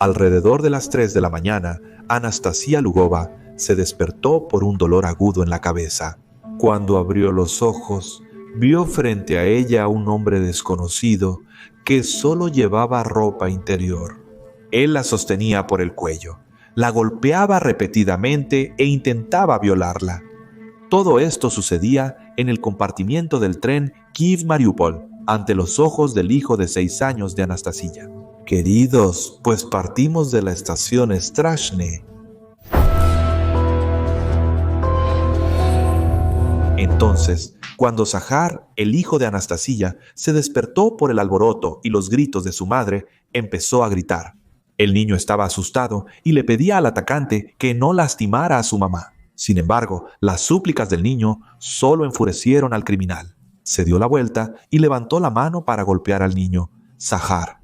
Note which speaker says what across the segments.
Speaker 1: Alrededor de las 3 de la mañana, Anastasia Lugova se despertó por un dolor agudo en la cabeza. Cuando abrió los ojos, vio frente a ella a un hombre desconocido que solo llevaba ropa interior. Él la sostenía por el cuello, la golpeaba repetidamente e intentaba violarla. Todo esto sucedía en el compartimiento del tren Kiev-Mariupol, ante los ojos del hijo de 6 años de Anastasia. Queridos, pues partimos de la estación Strashne. Entonces, cuando Zahar, el hijo de Anastasia, se despertó por el alboroto y los gritos de su madre, empezó a gritar. El niño estaba asustado y le pedía al atacante que no lastimara a su mamá. Sin embargo, las súplicas del niño solo enfurecieron al criminal. Se dio la vuelta y levantó la mano para golpear al niño, Zahar.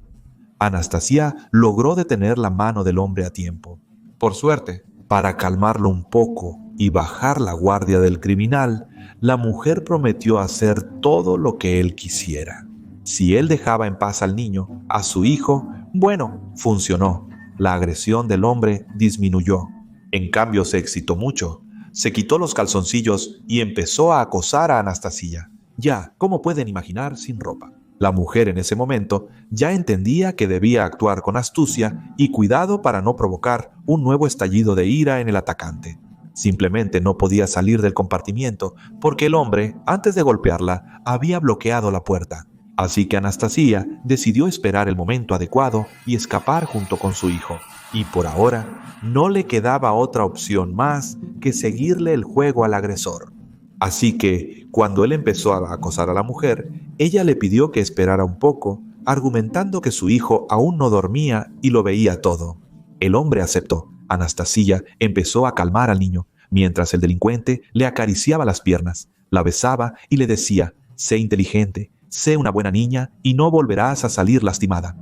Speaker 1: Anastasia logró detener la mano del hombre a tiempo. Por suerte, para calmarlo un poco y bajar la guardia del criminal, la mujer prometió hacer todo lo que él quisiera. Si él dejaba en paz al niño, a su hijo, bueno, funcionó. La agresión del hombre disminuyó. En cambio, se excitó mucho. Se quitó los calzoncillos y empezó a acosar a Anastasia. Ya, como pueden imaginar, sin ropa. La mujer en ese momento ya entendía que debía actuar con astucia y cuidado para no provocar un nuevo estallido de ira en el atacante. Simplemente no podía salir del compartimiento porque el hombre, antes de golpearla, había bloqueado la puerta. Así que Anastasia decidió esperar el momento adecuado y escapar junto con su hijo. Y por ahora no le quedaba otra opción más que seguirle el juego al agresor. Así que, cuando él empezó a acosar a la mujer, ella le pidió que esperara un poco, argumentando que su hijo aún no dormía y lo veía todo. El hombre aceptó. Anastasia empezó a calmar al niño, mientras el delincuente le acariciaba las piernas, la besaba y le decía: «Sé inteligente, sé una buena niña y no volverás a salir lastimada».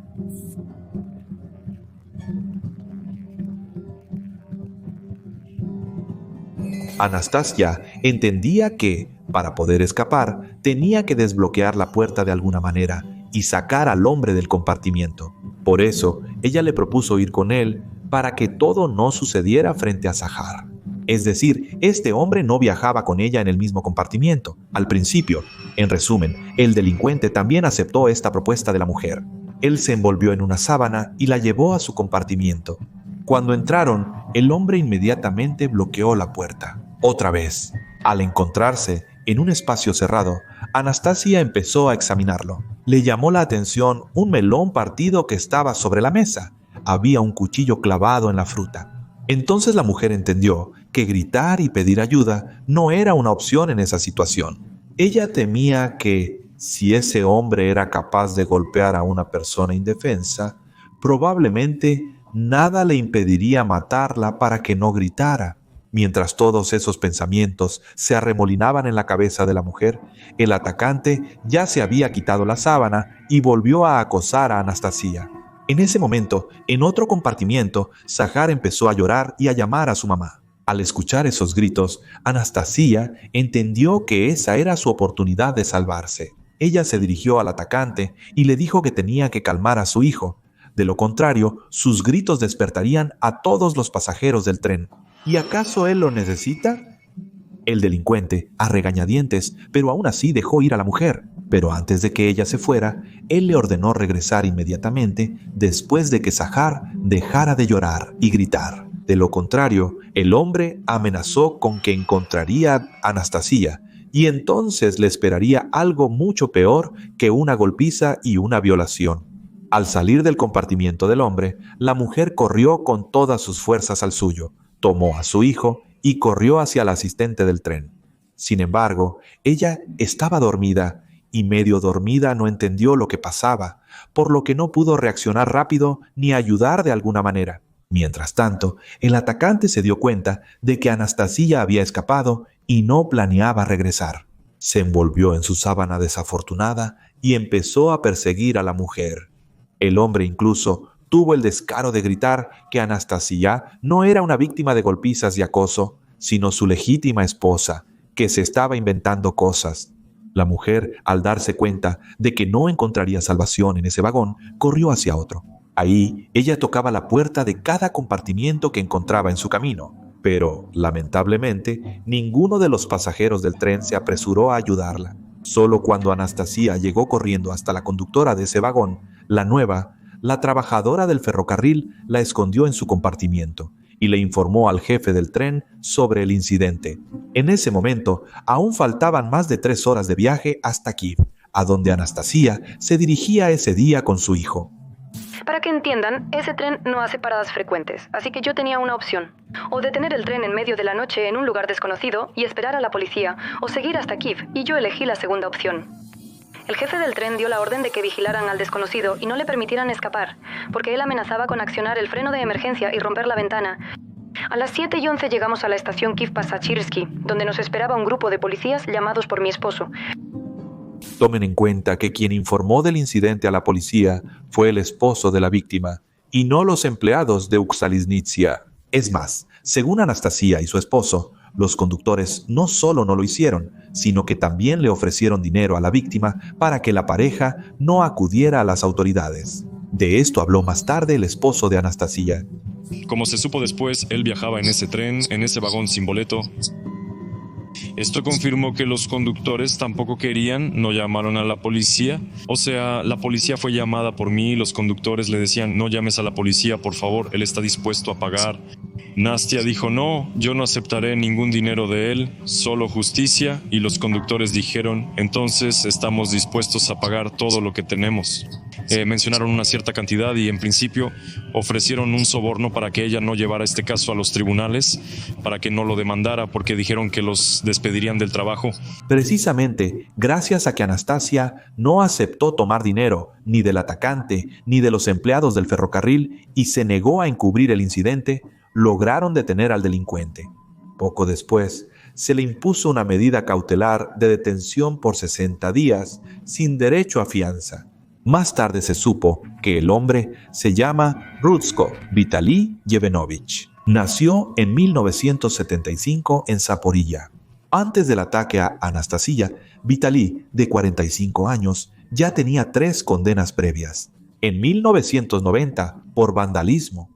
Speaker 1: Anastasia entendía que, para poder escapar, tenía que desbloquear la puerta de alguna manera y sacar al hombre del compartimiento. Por eso, ella le propuso ir con él para que todo no sucediera frente a Zahar. Es decir, este hombre no viajaba con ella en el mismo compartimiento, al principio. En resumen, el delincuente también aceptó esta propuesta de la mujer. Él se envolvió en una sábana y la llevó a su compartimiento. Cuando entraron, el hombre inmediatamente bloqueó la puerta. Otra vez, al encontrarse en un espacio cerrado, Anastasia empezó a examinarlo. Le llamó la atención un melón partido que estaba sobre la mesa. Había un cuchillo clavado en la fruta. Entonces la mujer entendió que gritar y pedir ayuda no era una opción en esa situación. Ella temía que, si ese hombre era capaz de golpear a una persona indefensa, probablemente nada le impediría matarla para que no gritara. Mientras todos esos pensamientos se arremolinaban en la cabeza de la mujer, el atacante ya se había quitado la sábana y volvió a acosar a Anastasia. En ese momento, en otro compartimiento, Zahar empezó a llorar y a llamar a su mamá. Al escuchar esos gritos, Anastasia entendió que esa era su oportunidad de salvarse. Ella se dirigió al atacante y le dijo que tenía que calmar a su hijo. De lo contrario, sus gritos despertarían a todos los pasajeros del tren. ¿Y acaso él lo necesita? El delincuente, a regañadientes, pero aún así dejó ir a la mujer. Pero antes de que ella se fuera, él le ordenó regresar inmediatamente después de que Zahar dejara de llorar y gritar. De lo contrario, el hombre amenazó con que encontraría a Anastasia y entonces le esperaría algo mucho peor que una golpiza y una violación. Al salir del compartimiento del hombre, la mujer corrió con todas sus fuerzas al suyo, tomó a su hijo y corrió hacia el asistente del tren. Sin embargo, ella estaba dormida y medio dormida no entendió lo que pasaba, por lo que no pudo reaccionar rápido ni ayudar de alguna manera. Mientras tanto, el atacante se dio cuenta de que Anastasia había escapado y no planeaba regresar. Se envolvió en su sábana desafortunada y empezó a perseguir a la mujer. El hombre incluso tuvo el descaro de gritar que Anastasia no era una víctima de golpizas y acoso, sino su legítima esposa, que se estaba inventando cosas. La mujer, al darse cuenta de que no encontraría salvación en ese vagón, corrió hacia otro. Ahí, ella tocaba la puerta de cada compartimiento que encontraba en su camino, pero, lamentablemente, ninguno de los pasajeros del tren se apresuró a ayudarla. Solo cuando Anastasia llegó corriendo hasta la conductora de ese vagón, la nueva, la trabajadora del ferrocarril la escondió en su compartimiento y le informó al jefe del tren sobre el incidente. En ese momento, aún faltaban más de 3 horas de viaje hasta Kiev, a donde Anastasia se dirigía ese día con su hijo.
Speaker 2: Para que entiendan, ese tren no hace paradas frecuentes, así que yo tenía una opción. O detener el tren en medio de la noche en un lugar desconocido y esperar a la policía, o seguir hasta Kiev, y yo elegí la segunda opción. El jefe del tren dio la orden de que vigilaran al desconocido y no le permitieran escapar, porque él amenazaba con accionar el freno de emergencia y romper la ventana. A las 7:11 llegamos a la estación Kiev-Pasachirsky, donde nos esperaba un grupo de policías llamados por mi esposo.
Speaker 1: Tomen en cuenta que quien informó del incidente a la policía fue el esposo de la víctima y no los empleados de Uxaliznytsia. Es más, según Anastasia y su esposo, los conductores no solo no lo hicieron, sino que también le ofrecieron dinero a la víctima para que la pareja no acudiera a las autoridades. De esto habló más tarde el esposo de Anastasia.
Speaker 3: Como se supo después, él viajaba en ese tren, en ese vagón sin boleto. Esto confirmó que los conductores tampoco querían, no llamaron a la policía. O sea, la policía fue llamada por mí y los conductores le decían, no llames a la policía, por favor, él está dispuesto a pagar. Nastia dijo, no, yo no aceptaré ningún dinero de él, solo justicia, y los conductores dijeron, entonces estamos dispuestos a pagar todo lo que tenemos. Mencionaron una cierta cantidad y en principio ofrecieron un soborno para que ella no llevara este caso a los tribunales, para que no lo demandara porque dijeron que los despedirían del trabajo.
Speaker 1: Precisamente, gracias a que Anastasia no aceptó tomar dinero ni del atacante ni de los empleados del ferrocarril y se negó a encubrir el incidente, lograron detener al delincuente. Poco después, se le impuso una medida cautelar de detención por 60 días sin derecho a fianza. Más tarde se supo que el hombre se llama Rutsko Vitaly Yevenovich. Nació en 1975 en Zaporilla. Antes del ataque a Anastasia, Vitaly, de 45 años, ya tenía 3 condenas previas. En 1990 por vandalismo.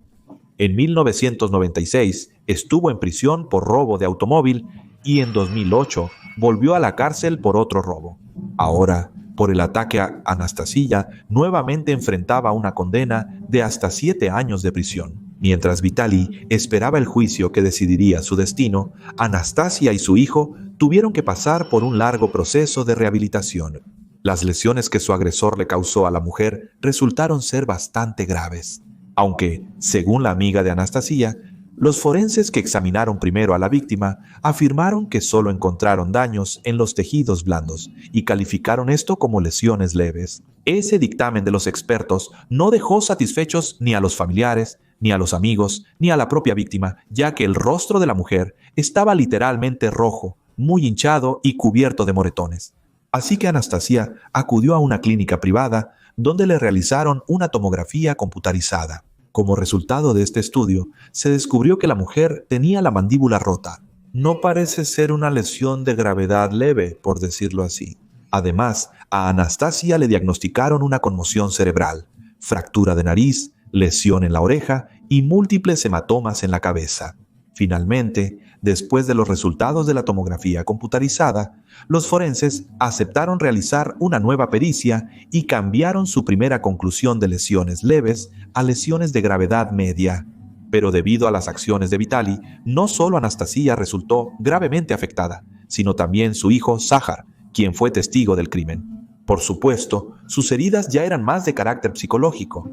Speaker 1: En 1996 estuvo en prisión por robo de automóvil y en 2008 volvió a la cárcel por otro robo. Ahora, por el ataque a Anastasia, nuevamente enfrentaba una condena de hasta 7 años de prisión. Mientras Vitaly esperaba el juicio que decidiría su destino, Anastasia y su hijo tuvieron que pasar por un largo proceso de rehabilitación. Las lesiones que su agresor le causó a la mujer resultaron ser bastante graves. Aunque, según la amiga de Anastasia, los forenses que examinaron primero a la víctima afirmaron que solo encontraron daños en los tejidos blandos y calificaron esto como lesiones leves. Ese dictamen de los expertos no dejó satisfechos ni a los familiares, ni a los amigos, ni a la propia víctima, ya que el rostro de la mujer estaba literalmente rojo, muy hinchado y cubierto de moretones. Así que Anastasia acudió a una clínica privada donde le realizaron una tomografía computarizada. Como resultado de este estudio, se descubrió que la mujer tenía la mandíbula rota. No parece ser una lesión de gravedad leve, por decirlo así. Además, a Anastasia le diagnosticaron una conmoción cerebral, fractura de nariz, lesión en la oreja y múltiples hematomas en la cabeza. Finalmente, después de los resultados de la tomografía computarizada, los forenses aceptaron realizar una nueva pericia y cambiaron su primera conclusión de lesiones leves a lesiones de gravedad media. Pero debido a las acciones de Vitaly, no solo Anastasia resultó gravemente afectada, sino también su hijo Zahar, quien fue testigo del crimen. Por supuesto, sus heridas ya eran más de carácter psicológico.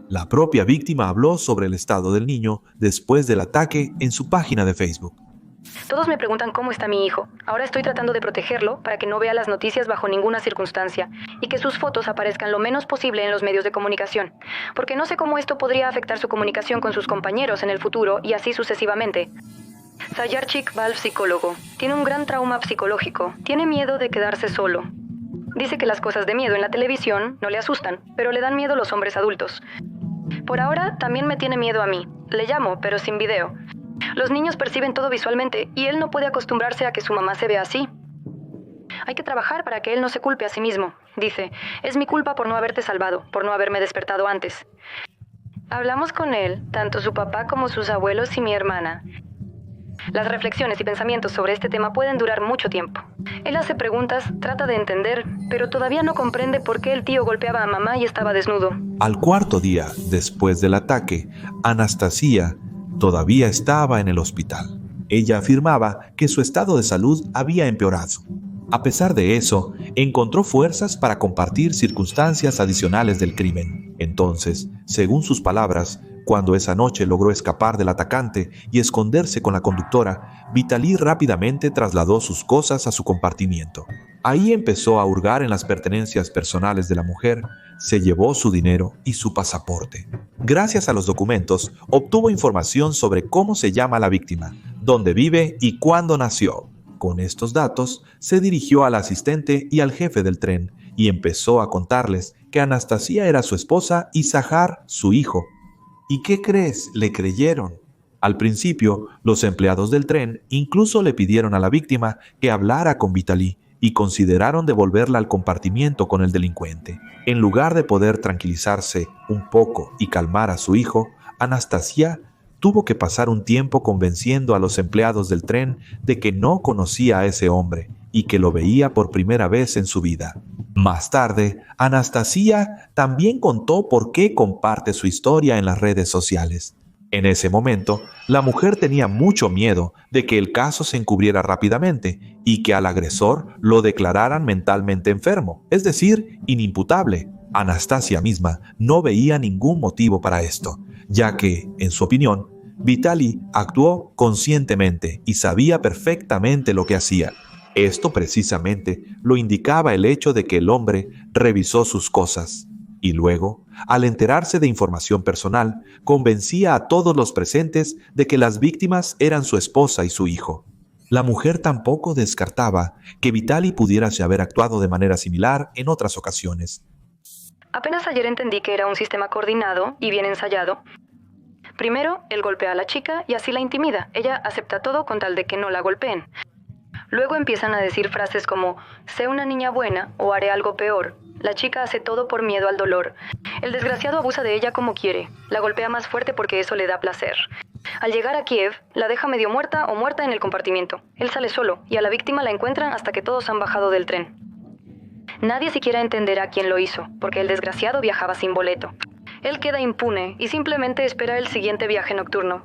Speaker 1: La propia víctima habló sobre el estado del niño después del ataque en su página de Facebook.
Speaker 2: Todos me preguntan cómo está mi hijo. Ahora estoy tratando de protegerlo para que no vea las noticias bajo ninguna circunstancia y que sus fotos aparezcan lo menos posible en los medios de comunicación, porque no sé cómo esto podría afectar su comunicación con sus compañeros en el futuro y así sucesivamente. Zayarchik va al psicólogo. Tiene un gran trauma psicológico. Tiene miedo de quedarse solo. Dice que las cosas de miedo en la televisión no le asustan, pero le dan miedo los hombres adultos. Por ahora, también me tiene miedo a mí. Le llamo, pero sin video. Los niños perciben todo visualmente y él no puede acostumbrarse a que su mamá se vea así. Hay que trabajar para que él no se culpe a sí mismo. Dice, es mi culpa por no haberte salvado, por no haberme despertado antes. Hablamos con él, tanto su papá como sus abuelos y mi hermana. Las reflexiones y pensamientos sobre este tema pueden durar mucho tiempo. Él hace preguntas, trata de entender, pero todavía no comprende por qué el tío golpeaba a mamá y estaba desnudo.
Speaker 1: Al cuarto día después del ataque, Anastasia todavía estaba en el hospital. Ella afirmaba que su estado de salud había empeorado. A pesar de eso, encontró fuerzas para compartir circunstancias adicionales del crimen. Entonces, según sus palabras, cuando esa noche logró escapar del atacante y esconderse con la conductora, Vitaly rápidamente trasladó sus cosas a su compartimiento. Ahí empezó a hurgar en las pertenencias personales de la mujer, se llevó su dinero y su pasaporte. Gracias a los documentos, obtuvo información sobre cómo se llama la víctima, dónde vive y cuándo nació. Con estos datos, se dirigió al asistente y al jefe del tren y empezó a contarles que Anastasia era su esposa y Zahar su hijo. ¿Y qué crees? Le creyeron. Al principio, los empleados del tren incluso le pidieron a la víctima que hablara con Vitaly y consideraron devolverla al compartimiento con el delincuente. En lugar de poder tranquilizarse un poco y calmar a su hijo, Anastasia tuvo que pasar un tiempo convenciendo a los empleados del tren de que no conocía a ese hombre y que lo veía por primera vez en su vida. Más tarde, Anastasia también contó por qué comparte su historia en las redes sociales. En ese momento, la mujer tenía mucho miedo de que el caso se encubriera rápidamente y que al agresor lo declararan mentalmente enfermo, es decir, inimputable. Anastasia misma no veía ningún motivo para esto, ya que, en su opinión, Vitaly actuó conscientemente y sabía perfectamente lo que hacía. Esto precisamente lo indicaba el hecho de que el hombre revisó sus cosas y luego, al enterarse de información personal, convencía a todos los presentes de que las víctimas eran su esposa y su hijo. La mujer tampoco descartaba que Vitaly pudiera haber actuado de manera similar en otras ocasiones.
Speaker 2: Apenas ayer entendí que era un sistema coordinado y bien ensayado. Primero, él golpea a la chica y así la intimida. Ella acepta todo con tal de que no la golpeen. Luego empiezan a decir frases como, sé una niña buena o haré algo peor. La chica hace todo por miedo al dolor. El desgraciado abusa de ella como quiere. La golpea más fuerte porque eso le da placer. Al llegar a Kiev, la deja medio muerta o muerta en el compartimiento. Él sale solo y a la víctima la encuentran hasta que todos han bajado del tren. Nadie siquiera entenderá quién lo hizo, porque el desgraciado viajaba sin boleto. Él queda impune y simplemente espera el siguiente viaje nocturno.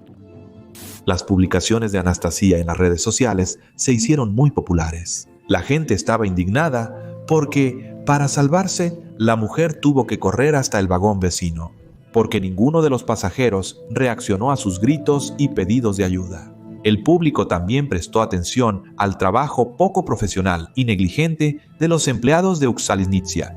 Speaker 1: Las publicaciones de Anastasia en las redes sociales se hicieron muy populares. La gente estaba indignada porque, para salvarse, la mujer tuvo que correr hasta el vagón vecino, porque ninguno de los pasajeros reaccionó a sus gritos y pedidos de ayuda. El público también prestó atención al trabajo poco profesional y negligente de los empleados de Uksalinitsia,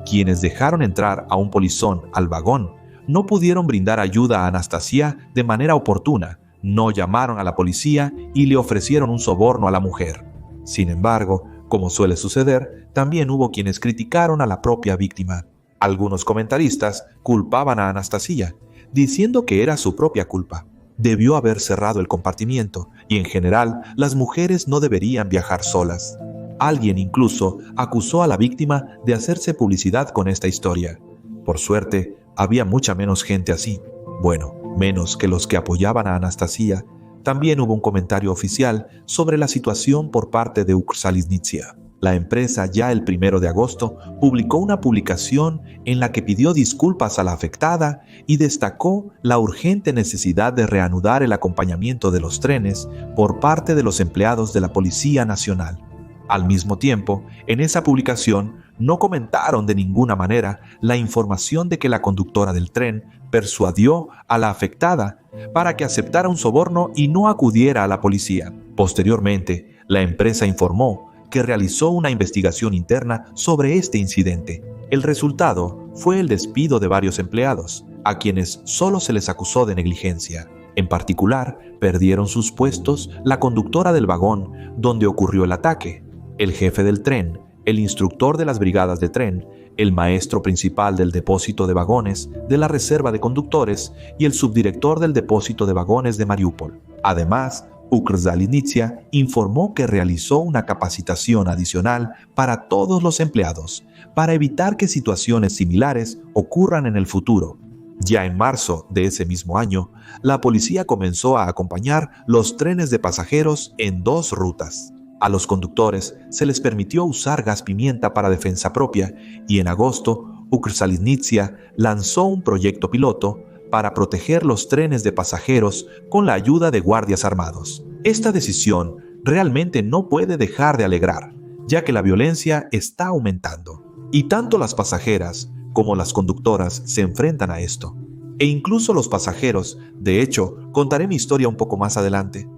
Speaker 1: quienes dejaron entrar a un polizón al vagón. No pudieron brindar ayuda a Anastasia de manera oportuna, no llamaron a la policía y le ofrecieron un soborno a la mujer. Sin embargo, como suele suceder, también hubo quienes criticaron a la propia víctima. Algunos comentaristas culpaban a Anastasia, diciendo que era su propia culpa. Debió haber cerrado el compartimiento y, en general, las mujeres no deberían viajar solas. Alguien incluso acusó a la víctima de hacerse publicidad con esta historia. Por suerte, había mucha menos gente así. Bueno, menos que los que apoyaban a Anastasia. También hubo un comentario oficial sobre la situación por parte de Uksalinitsia. La empresa ya el 1 de agosto publicó una publicación en la que pidió disculpas a la afectada y destacó la urgente necesidad de reanudar el acompañamiento de los trenes por parte de los empleados de la Policía Nacional. Al mismo tiempo, en esa publicación no comentaron de ninguna manera la información de que la conductora del tren persuadió a la afectada para que aceptara un soborno y no acudiera a la policía. Posteriormente, la empresa informó que realizó una investigación interna sobre este incidente. El resultado fue el despido de varios empleados, a quienes solo se les acusó de negligencia. En particular, perdieron sus puestos la conductora del vagón donde ocurrió el ataque, el jefe del tren, el instructor de las brigadas de tren, el maestro principal del depósito de vagones de la reserva de conductores y el subdirector del depósito de vagones de Mariupol. Además, Ukrzaliznytsia informó que realizó una capacitación adicional para todos los empleados para evitar que situaciones similares ocurran en el futuro. Ya en marzo de ese mismo año, la policía comenzó a acompañar los trenes de pasajeros en 2 rutas. A los conductores se les permitió usar gas pimienta para defensa propia y en agosto, Ukrzaliznytsia lanzó un proyecto piloto para proteger los trenes de pasajeros con la ayuda de guardias armados. Esta decisión realmente no puede dejar de alegrar, ya que la violencia está aumentando. Y tanto las pasajeras como las conductoras se enfrentan a esto. E incluso los pasajeros, de hecho, contaré mi historia un poco más adelante.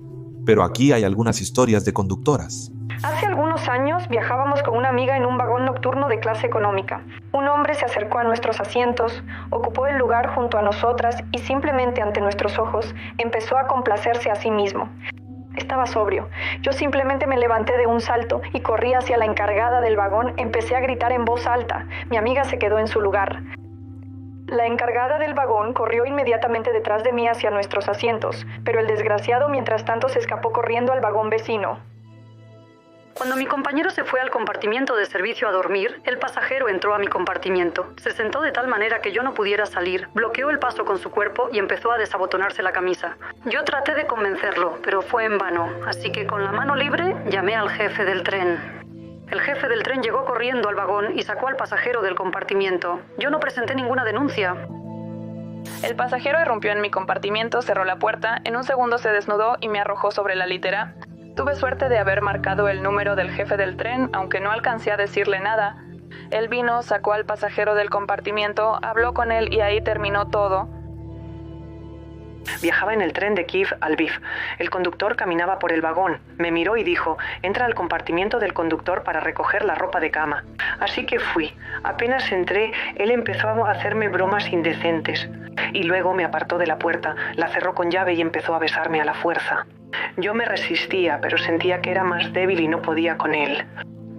Speaker 1: Pero aquí hay algunas historias de conductoras.
Speaker 2: Hace algunos años viajábamos con una amiga en un vagón nocturno de clase económica. Un hombre se acercó a nuestros asientos, ocupó el lugar junto a nosotras y simplemente ante nuestros ojos empezó a complacerse a sí mismo. Estaba sobrio. Yo simplemente me levanté de un salto y corrí hacia la encargada del vagón. Empecé a gritar en voz alta. Mi amiga se quedó en su lugar. La encargada del vagón corrió inmediatamente detrás de mí hacia nuestros asientos, pero el desgraciado mientras tanto se escapó corriendo al vagón vecino. Cuando mi compañero se fue al compartimiento de servicio a dormir, el pasajero entró a mi compartimiento. Se sentó de tal manera que yo no pudiera salir, bloqueó el paso con su cuerpo y empezó a desabotonarse la camisa. Yo traté de convencerlo, pero fue en vano, así que con la mano libre llamé al jefe del tren. El jefe del tren llegó corriendo al vagón y sacó al pasajero del compartimiento. Yo no presenté ninguna denuncia.
Speaker 4: El pasajero irrumpió en mi compartimiento, cerró la puerta, en un segundo se desnudó y me arrojó sobre la litera. Tuve suerte de haber marcado el número del jefe del tren, aunque no alcancé a decirle nada. Él vino, sacó al pasajero del compartimiento, habló con él y ahí terminó todo.
Speaker 2: Viajaba en el tren de Kiev a Lviv. El conductor caminaba por el vagón. Me miró y dijo, entra al compartimiento del conductor para recoger la ropa de cama. Así que fui. Apenas entré, él empezó a hacerme bromas indecentes. Y luego me apartó de la puerta, la cerró con llave y empezó a besarme a la fuerza. Yo me resistía, pero sentía que era más débil y no podía con él.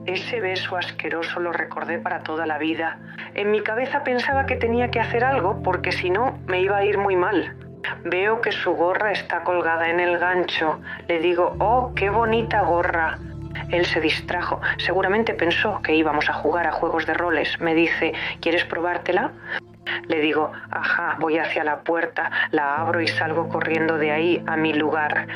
Speaker 2: Ese beso asqueroso lo recordé para toda la vida. En mi cabeza pensaba que tenía que hacer algo porque si no me iba a ir muy mal. Veo que su gorra está colgada en el gancho. Le digo, ¡oh, qué bonita gorra! Él se distrajo. Seguramente pensó que íbamos a jugar a juegos de roles. Me dice, ¿quieres probártela? Le digo, ajá, voy hacia la puerta, la abro y salgo corriendo de ahí a mi lugar.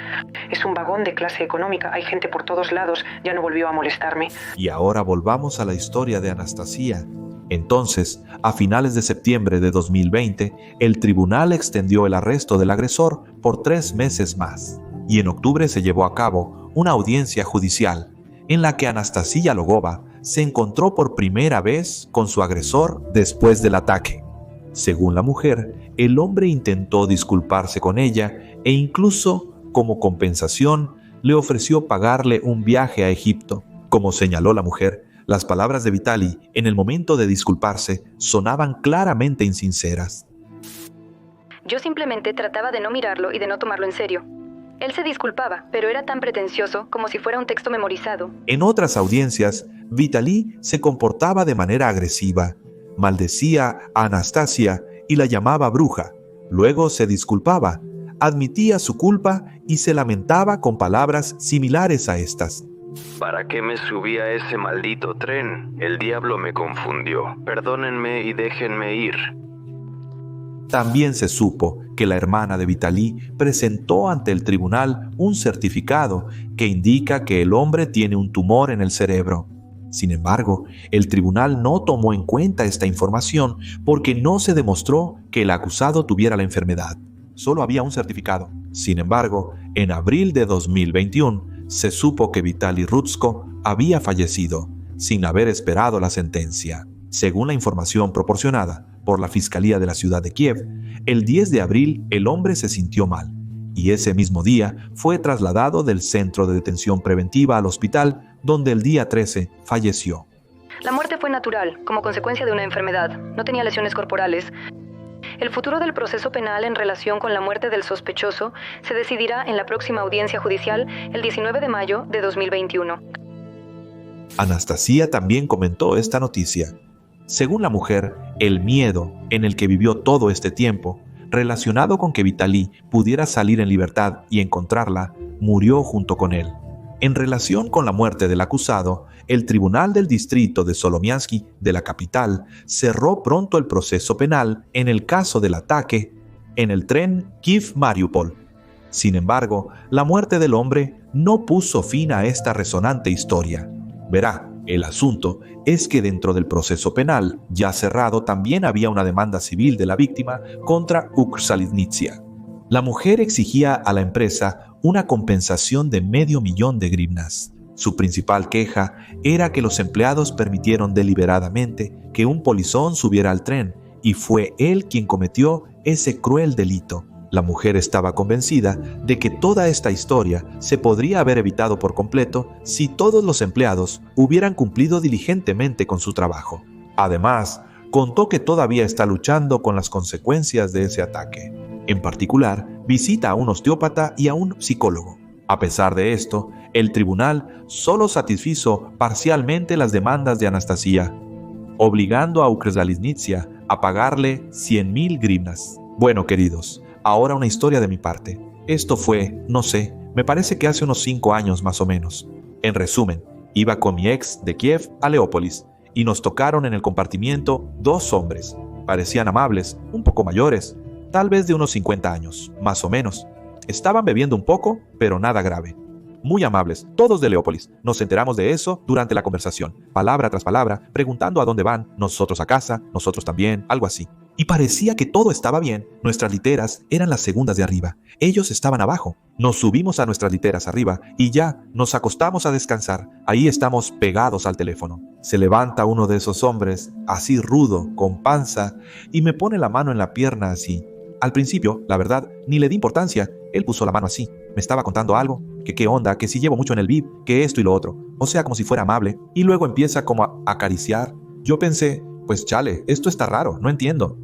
Speaker 2: Es un vagón de clase económica, hay gente por todos lados, ya no volvió a molestarme.
Speaker 1: Y ahora volvamos a la historia de Anastasia. Entonces, a finales de septiembre de 2020, el tribunal extendió el arresto del agresor por 3 meses más. Y en octubre se llevó a cabo una audiencia judicial en la que Anastasia Logova se encontró por primera vez con su agresor después del ataque. Según la mujer, el hombre intentó disculparse con ella e incluso, como compensación, le ofreció pagarle un viaje a Egipto. Como señaló la mujer, las palabras de Vitali en el momento de disculparse sonaban claramente insinceras.
Speaker 2: Yo simplemente trataba de no mirarlo y de no tomarlo en serio. Él se disculpaba, pero era tan pretencioso como si fuera un texto memorizado.
Speaker 1: En otras audiencias, Vitali se comportaba de manera agresiva. Maldecía a Anastasia y la llamaba bruja. Luego se disculpaba, admitía su culpa y se lamentaba con palabras similares a estas.
Speaker 5: ¿Para qué me subí a ese maldito tren? El diablo me confundió. Perdónenme y déjenme ir.
Speaker 1: También se supo que la hermana de Vitali presentó ante el tribunal un certificado que indica que el hombre tiene un tumor en el cerebro. Sin embargo, el tribunal no tomó en cuenta esta información porque no se demostró que el acusado tuviera la enfermedad. Solo había un certificado. Sin embargo, en abril de 2021, se supo que Vitali Rutsko había fallecido, sin haber esperado la sentencia. Según la información proporcionada por la Fiscalía de la ciudad de Kiev, el 10 de abril el hombre se sintió mal y ese mismo día fue trasladado del centro de detención preventiva al hospital, donde el día 13 falleció.
Speaker 2: La muerte fue natural, como consecuencia de una enfermedad. No tenía lesiones corporales. El futuro del proceso penal en relación con la muerte del sospechoso se decidirá en la próxima audiencia judicial el 19 de mayo de 2021.
Speaker 1: Anastasia también comentó esta noticia. Según la mujer, el miedo en el que vivió todo este tiempo, relacionado con que Vitali pudiera salir en libertad y encontrarla, murió junto con él. En relación con la muerte del acusado, el Tribunal del Distrito de Solomiansky de la capital cerró pronto el proceso penal en el caso del ataque en el tren Kiev-Mariupol. Sin embargo, la muerte del hombre no puso fin a esta resonante historia. Verá, el asunto es que dentro del proceso penal, ya cerrado, también había una demanda civil de la víctima contra Ukrzaliznytsia. La mujer exigía a la empresa una compensación de $500,000 de grivnas. Su principal queja era que los empleados permitieron deliberadamente que un polizón subiera al tren y fue él quien cometió ese cruel delito. La mujer estaba convencida de que toda esta historia se podría haber evitado por completo si todos los empleados hubieran cumplido diligentemente con su trabajo. Además, contó que todavía está luchando con las consecuencias de ese ataque. En particular, visita a un osteópata y a un psicólogo. A pesar de esto, el tribunal solo satisfizo parcialmente las demandas de Anastasia, obligando a Ukrzaliznytsia a pagarle 100,000 grivnas. Bueno, queridos, ahora una historia de mi parte. Esto fue, no sé, me parece que hace unos 5 años más o menos. En resumen, iba con mi ex de Kiev a Leópolis y nos tocaron en el compartimiento 2 hombres. Parecían amables, un poco mayores, tal vez de unos 50 años, más o menos. Estaban bebiendo un poco, pero nada grave. Muy amables, todos de Leópolis. Nos enteramos de eso durante la conversación, palabra tras palabra, preguntando a dónde van, nosotros a casa, nosotros también, algo así. Y parecía que todo estaba bien. Nuestras literas eran las segundas de arriba. Ellos estaban abajo. Nos subimos a nuestras literas arriba y ya nos acostamos a descansar. Ahí estamos pegados al teléfono. Se levanta uno de esos hombres, así rudo, con panza, y me pone la mano en la pierna así. Al principio, la verdad, ni le di importancia. Él puso la mano así. Me estaba contando algo, que qué onda, que si llevo mucho en el VIP, que esto y lo otro. O sea, como si fuera amable. Y luego empieza como a acariciar. Yo pensé, pues chale, esto está raro, no entiendo.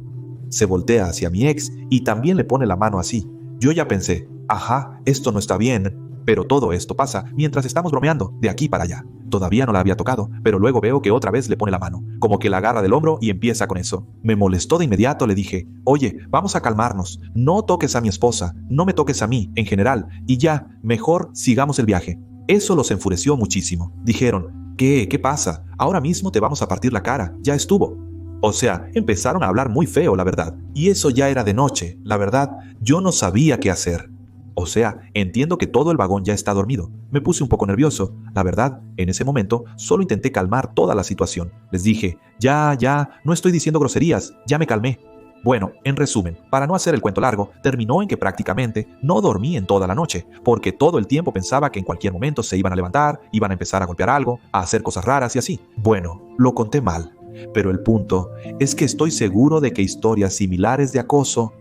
Speaker 1: Se voltea hacia mi ex y también le pone la mano así. Yo ya pensé, ajá, esto no está bien. Pero todo esto pasa mientras estamos bromeando, de aquí para allá. Todavía no la había tocado, pero luego veo que otra vez le pone la mano, como que la agarra del hombro y empieza con eso. Me molestó de inmediato, le dije, oye, vamos a calmarnos, no toques a mi esposa, no me toques a mí, en general, y ya, mejor sigamos el viaje. Eso los enfureció muchísimo. Dijeron, ¿qué pasa? Ahora mismo te vamos a partir la cara, ya estuvo. O sea, empezaron a hablar muy feo, la verdad. Y eso ya era de noche, la verdad, yo no sabía qué hacer. O sea, entiendo que todo el vagón ya está dormido. Me puse un poco nervioso. La verdad, en ese momento, solo intenté calmar toda la situación. Les dije, ya, no estoy diciendo groserías, ya me calmé. Bueno, en resumen, para no hacer el cuento largo, terminó en que prácticamente no dormí en toda la noche, porque todo el tiempo pensaba que en cualquier momento se iban a levantar, iban a empezar a golpear algo, a hacer cosas raras y así. Bueno, lo conté mal. Pero el punto es que estoy seguro de que historias similares de acoso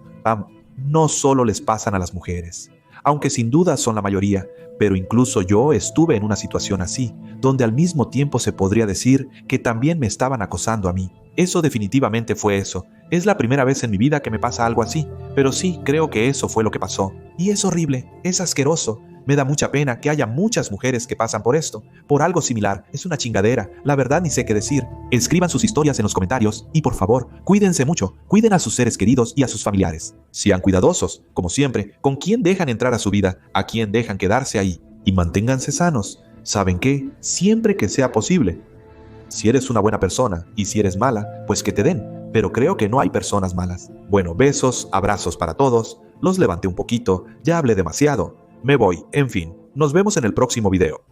Speaker 1: no solo les pasan a las mujeres. Aunque sin duda son la mayoría, pero incluso yo estuve en una situación así, donde al mismo tiempo se podría decir que también me estaban acosando a mí. Eso definitivamente fue eso. Es la primera vez en mi vida que me pasa algo así, pero sí creo que eso fue lo que pasó. Y es horrible, es asqueroso. Me da mucha pena que haya muchas mujeres que pasan por esto, por algo similar. Es una chingadera, la verdad ni sé qué decir. Escriban sus historias en los comentarios y por favor, cuídense mucho, cuiden a sus seres queridos y a sus familiares. Sean cuidadosos, como siempre, con quién dejan entrar a su vida, a quién dejan quedarse ahí. Y manténganse sanos. ¿Saben qué? Siempre que sea posible. Si eres una buena persona y si eres mala, pues que te den. Pero creo que no hay personas malas. Bueno, besos, abrazos para todos. Los levanté un poquito, ya hablé demasiado. Me voy, en fin, nos vemos en el próximo video.